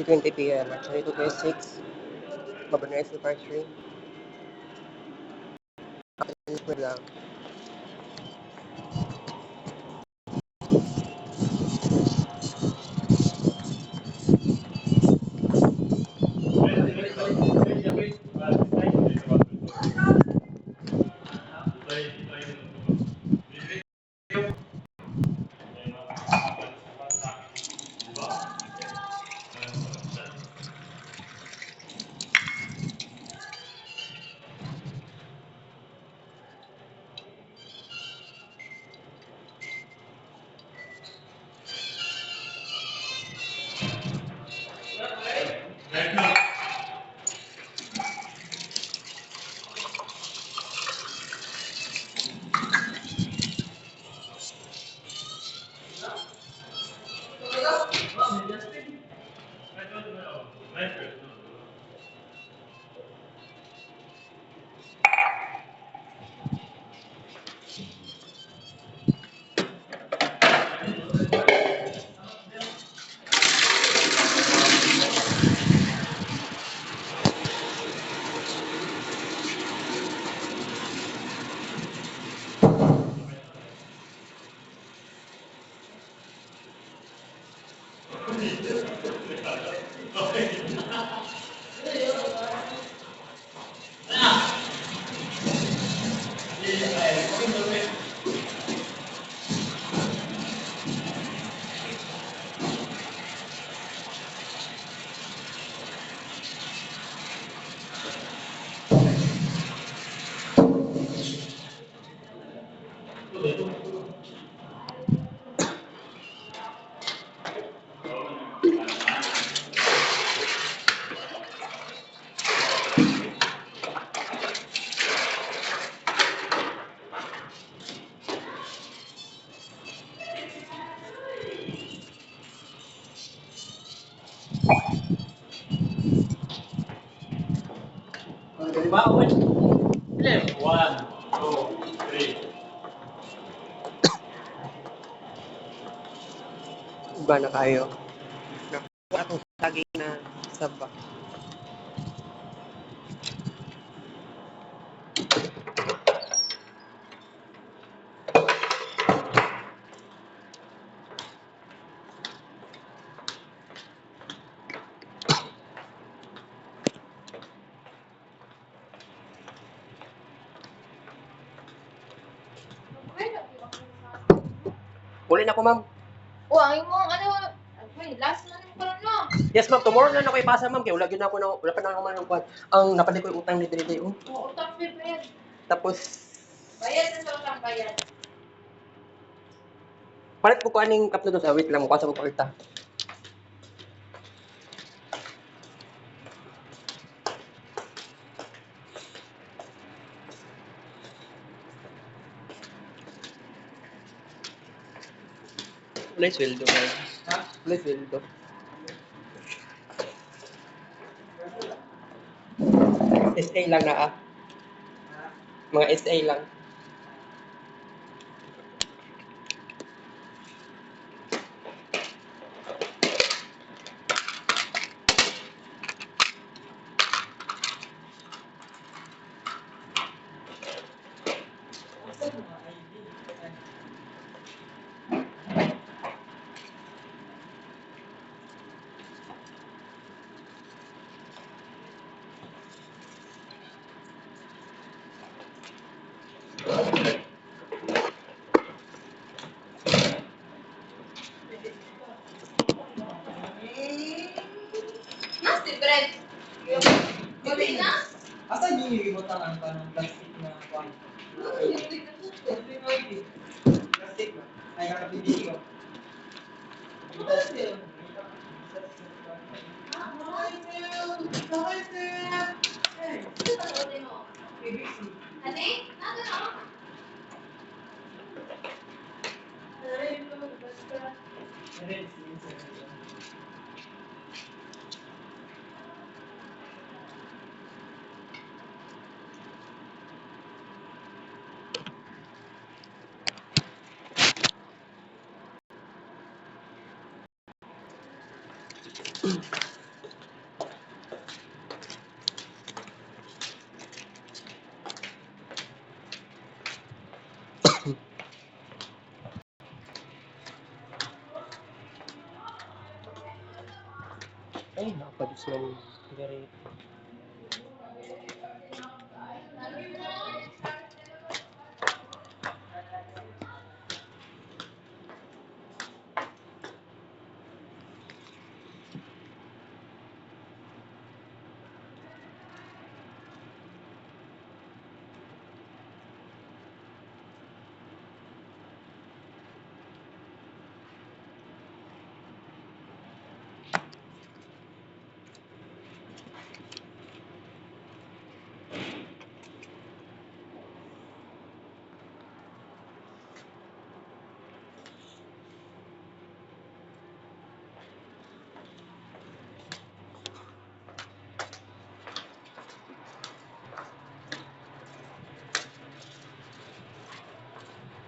3:20 p.m. at 22:26. Mabanay sa part 3. Ako lang. Diba? One, two, three. Iba na kayo. Nakuha akong lagi na saba. Uli na ko, ma'am. Ang imong ano, last na nang karon no. Yes, ma'am. Tomorrow na ako ipasa, ma'am. Kaya wala yun ako na, wala pa na ako man kuwan. Ang napali ko yung utang ni Dili. Oh. Oo, utang bayad. Tapos, Bayad na sa utang bayad. palit ko ko aning cup noodles. Wait lang, mukha sa ko palita. Wala yung sweldo, ma'am. Ha? Wala yung sweldo. SA lang na ah. Mga SA lang. Nasty bread. Gabi na? Asa yung ibutang ang panang plastic na kwan? Plastic ba? Ay, kakabibili ko. Ate? Nado na? Ay, nakapadis ng gari.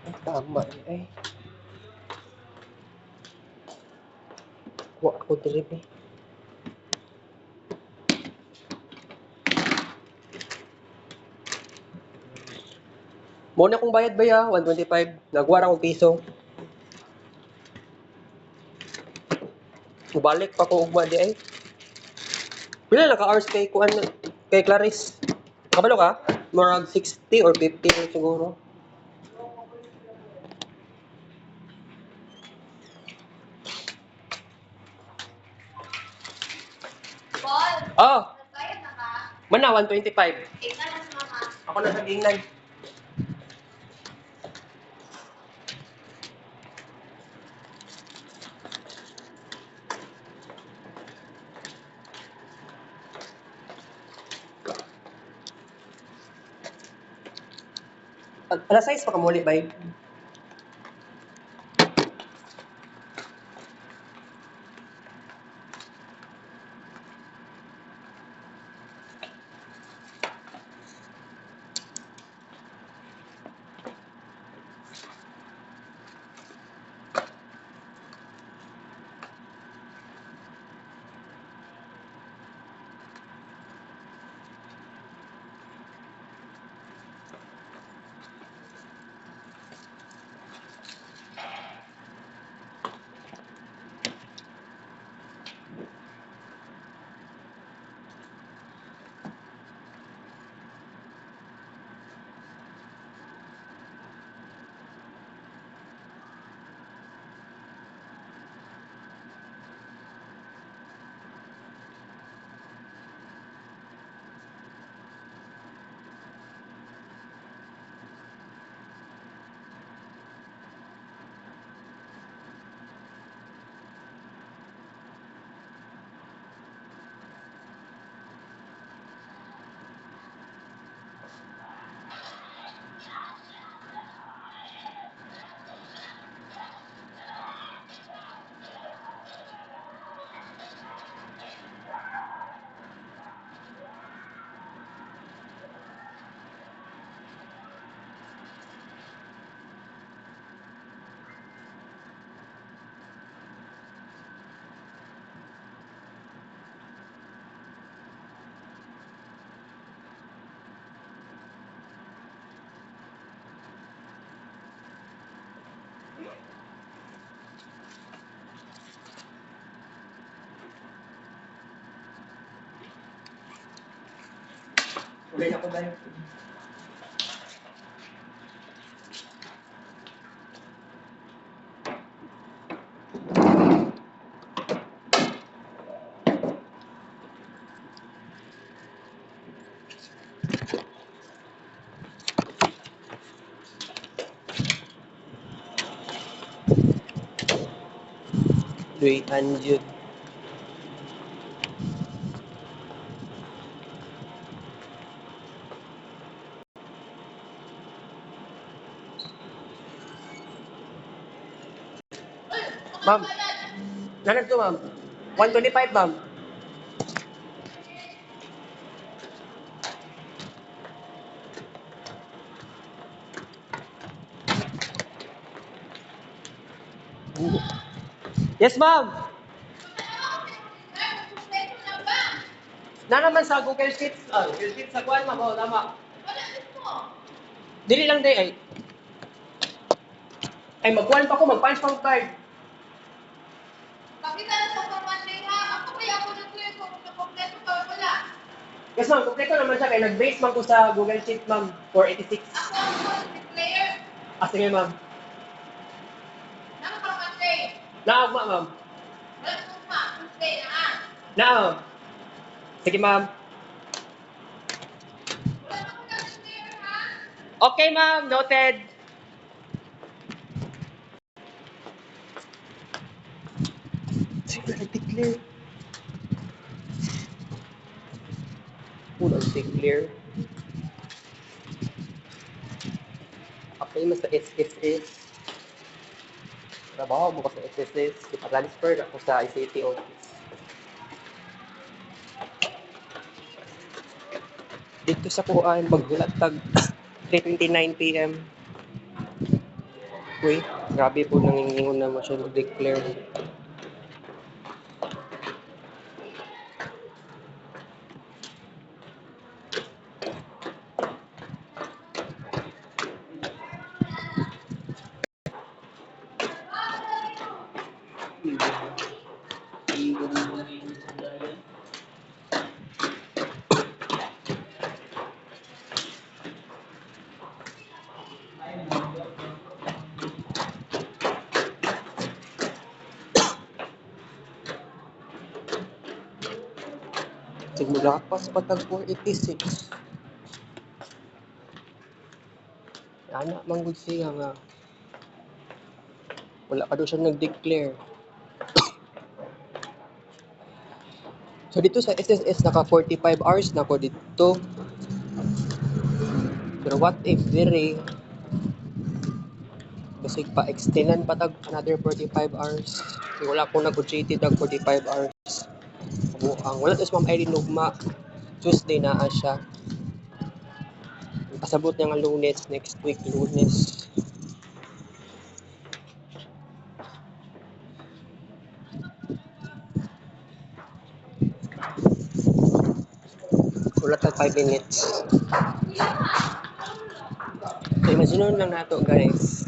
Ay, tama eh. Kuha ako drip eh. Muna kong bayad ba ya? 125. Nagwara akong piso. Balik pa ko ugma di ay. Pila na ka hours kay kuan kay Clarice? Kabalo ka? Murag 60 or 50 siguro. Paul, Oh, nagbayad na ka? mana 125. Ikaw na sa mama. Ako na sa gingnan. Alas 6 pa ka muli bay. Uli na ko bay. Duit anjir. Ma'am, nanag to ma'am. 125 ma'am. Yes ma'am. Na naman sa Google Sheets. Google Sheets sa kuan ma'am. Oh, tama. Dili lang day ay. Ay magkuan pa ko, magpunch pa ko card. Pakita na sa Monday ha. Ako kaya ako nag-clear kung kompleto ka o wala. Yes, ma'am. Kompleto naman siya. Kaya nag-base man ko sa Google Sheet, ma'am. 486. Ako nag-declare. Ah, sige, ma'am. Nang pang Monday. Naagma, ma'am. Wala ko ma. Tuesday na ha. Na, ma'am. Sige, ma'am. Wala ako nag-declare ha. Okay, ma'am. Noted. Sige, nag-declare. Unang declare. Apply mo sa SSS. Trabaho mo ko sa SSS. Ipa-transfer ako sa ICT office. Dito sa kuan, maghulat tag 3:29 p.m. Uy, grabe po nangingingon na siya mag-declare. Simula pa sa patag 486. Anak manggod siya nga. Wala pa daw siya nag-declare. So dito sa SSS naka 45 hours na ko dito. Pero what if dire kasi pa-extendan pa tag another 45 hours. So, wala akong nag-OJT tag 45 hours. Buang. Wala tas Ma'am Irene Lugma. Tuesday na siya. Pasabot niya nga Lunes, next week Lunes. Wala tag 5 minutes. So imagine lang nato guys.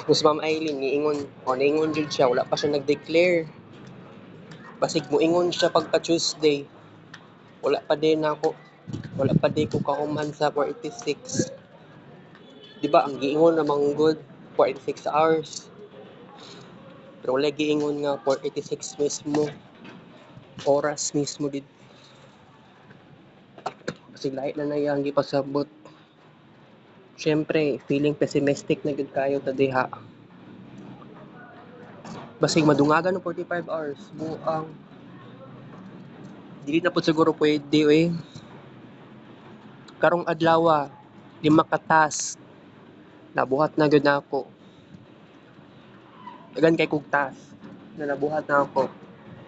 Kung si Ma'am Aileen, niingon jud siya, wala pa siya nag-declare. Basig mo ingon siya pagka Tuesday. Wala pa din ko kahuman sa 486. Di ba, ang giingon na manggod, 46 hours. Pero wala giingon nga 486 mismo. Oras mismo dito. Basig lahi na nayang gipasabot. Siyempre, feeling pessimistic na gud kayo ta diha. Basig madungagan ng 45 hours. Buang. Dili na po siguro pwede eh. Karong adlaw, 5 ka task. Nabuhat na gud nako. Dagan kay kog task na nabuhat na ako.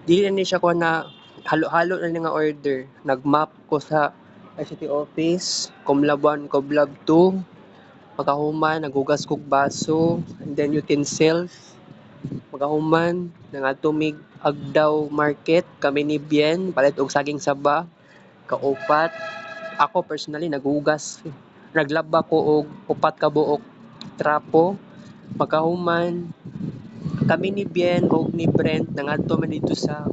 Dili na ni siya ko na halo-halo na nga order. Nag-map ko sa ICT office, Comlab 1, Comlab 2. Pagkahuman, nagugas kog baso, and then utensils. Pagkahuman, nangatumig Agdaw Market, kami ni Bien, palit og saging saba, kaupat. Ako personally nagugas, naglaba ko og 4 ka buok trapo. Pagkahuman, kami ni Bien o ni Brent nangadto man dito sa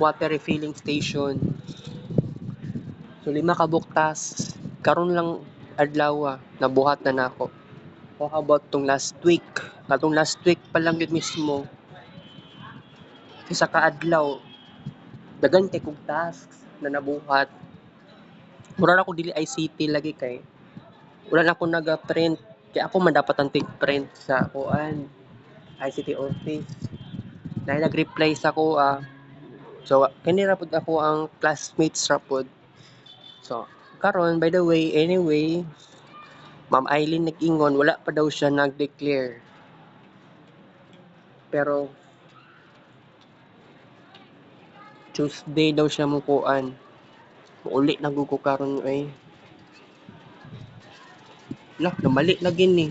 water refilling station. So 5 ka buktas. Karon lang adlaw nabuhat na nako. How about tong last week? Katong last week pa lang yun mismo. Sa kaadlaw, dagan kay kog tasks na nabuhat. Mura na ko dili ICT lagi kay. Wala na ako naga-print. Kaya ako man dapat ang tig-print sa kuan ICT office. Dahil nag-reply sa ko so kani ra pud ako ang classmates ra pud. So karon by the way anyway Ma'am Aileen nag-ingon wala pa daw siya nag-declare. Pero Tuesday daw siya mo kuan. Uli na gud ko karon ay. Lah, namali lagi ni.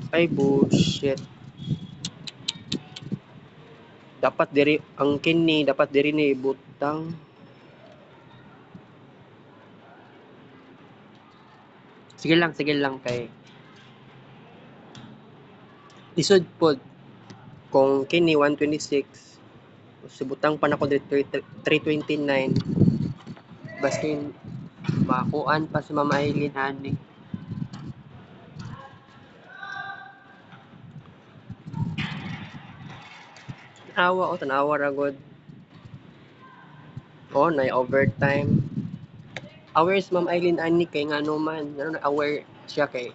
Ay bullshit. Dapat diri ang kini dapat diri ni ibutang. Sige lang kay lisod pod kung kini 126 subutang pa nako diri 329 baskin makuan pa si Mama Aileen ani. Tanawa ra gud. Na overtime. Aware si Ma'am Aileen ani kay ngano man, ano na aware siya kay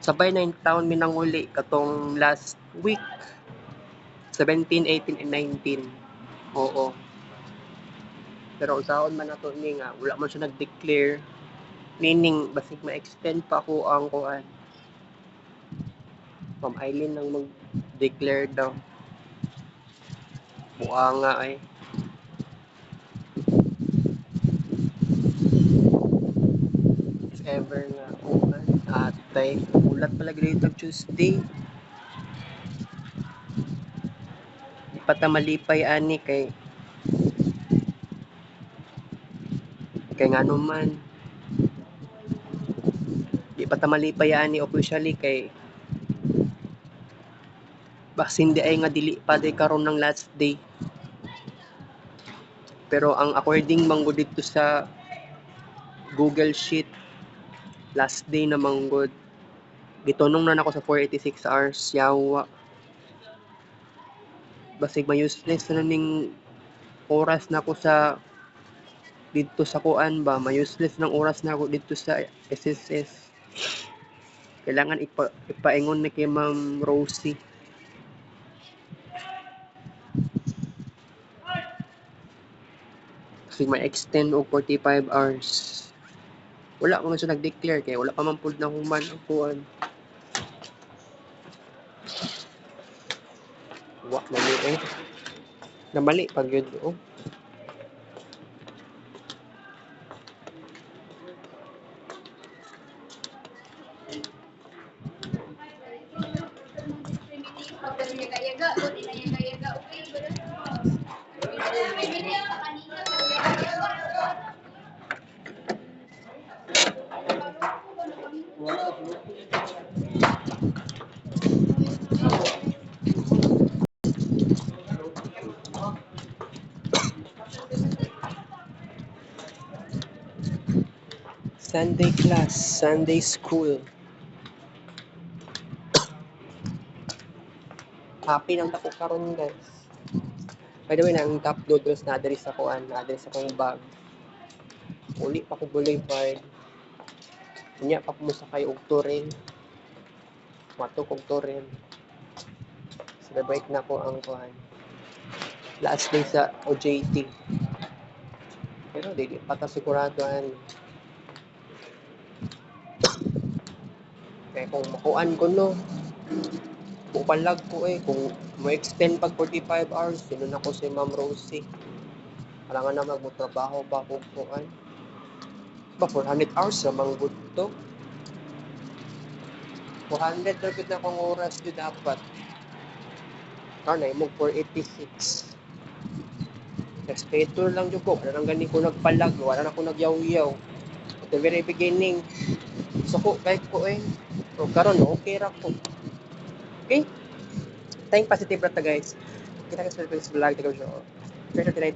sabay na yung taon minanguli katong last week 17, 18, and 19. Oo. Pero usaon man nato ni nga wala man siya nag-declare meaning basig ma-extend pa ako ang kuan. Ma'am Aileen nang mag-declare daw. Buanga ay. If ever nga kuan atay ulat pala grade Tuesday. Di pa ta malipay ani kay ngano man di pa ta malipay ani officially kay basin di ay nga dili pa day karon ng last day. Pero ang according manggod dito sa Google Sheet last day na manggod. Gitunong na nako sa 486 hours yawa. Basig ma-useless na ning oras na ko sa dito sa kuan ba, ma-useless ng oras na ako dito sa SSS. Kailangan ipaingon ni kay Ma'am Rosie. Kasi may extend og 45 hours. Wala ko man siya nag-declare kay wala pa man pud na human ang kuan. Wa mali eh. Namali pag yun oh. Yaga-yaga, buti na yaga-yaga. Okay, may video ka kanina. Yaga-yaga. Sunday class, Sunday school. Happy nang tako karon guys. By the way, nang top noodles na diri sa kuan, na diri sa kong bag. Uli pa ko boulevard. Unya pa ko musakay og turin. Matok og turin. Celebrate na ko ang kuan. Last day sa OJT. Pero dili pa ta sigurado ani. Kaya kung makuan ko no, bupalag ko eh. Kung mo-extend pag 45 hours, sino na ko si Ma'am Rosie. Kailangan na magtrabaho pa kung kuan. Ba, 400 hours na manggod to. 400 na na kong oras yun dapat. Karna, imong 486. Nag-schedule lang yun ko. Wala nang gani ko nagpalag. Wala na ko nagyaw-yaw. At the very beginning, so ko, kahit ko eh. So, karon okay ra ko. Okay? Tayong positive ra ta guys. Kita ka sa vlog. Tagaw siya. Pero tinay